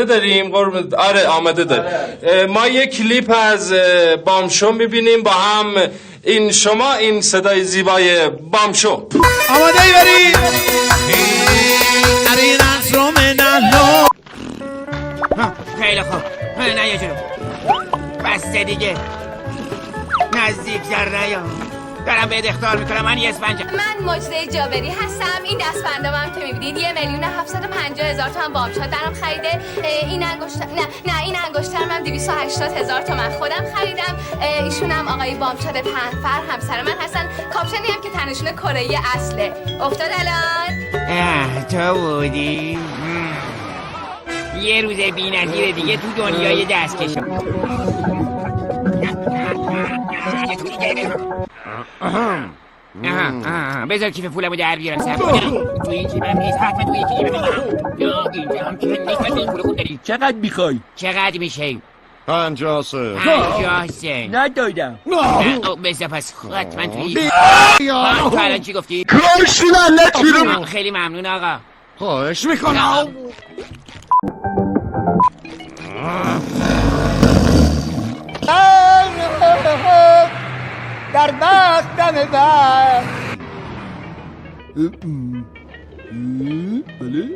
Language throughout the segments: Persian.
داریم قربون. آره آماده داریم. ما یک کلیپ از بامشو میبینیم با هم. این شما، این صدای زیبای بامشو. آماده ای بریم؟ خیلی خوب. نه یه جلو بسته دیگه. نزدیکتر نیا. دارم بهت اخطار میکنم. من یه اسفنجم. من مجده جابری هستم. این دستبندم هم که میبینید 1,750,000 تومن بامشاد برام خریده. این انگشتر نه این انگشترم هم 280,000 تومن خودم خریدم. ایشون هم آقای بامشاد پنفر همسر من هستن. کاپشنی هم که تنشون کره اصله. افتاد الان؟ تو بودی؟ یه روز بی‌نظیر دیگه تو دنیای دستکشم. بذار کیف پولمو در بیارم. صبر تو این کیفم نیست. حتما تو یکی کیفم یا اینجا هم کیف نیست. من این پولو خود داری. چقدر میخوای؟ چقدر میشه؟ 53. 53. ندادم. بذار پس حتما تو این تو الان چی گفتی؟ خیلی ممنون آقا. خواهش میکنم. در بختم بر بله.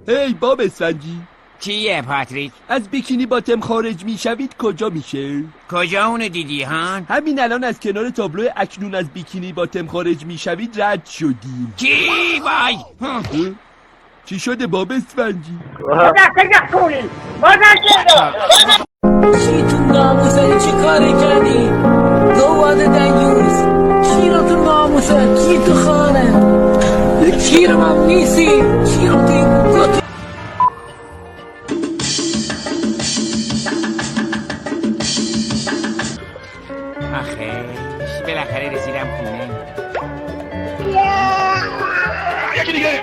هی باب اسفنجی، چیه پاتریک؟ از بیکینی باتم خارج میشوید کجا میشه؟ کجا اونو دیدی هان؟ همین الان از کنار تابلو اکنون از بیکینی باتم خارج میشوید رد شدیم. کی وای؟ چی شده باب اسفنجی؟ چی تو ناموسه چی کاری کردی؟ گواده دیوز چی رو تو ناموسه چی تو خانه چی رو من نیسی چی رو تو این گوت آخیش بالاخره رسیدم خونه. یکی دیگه.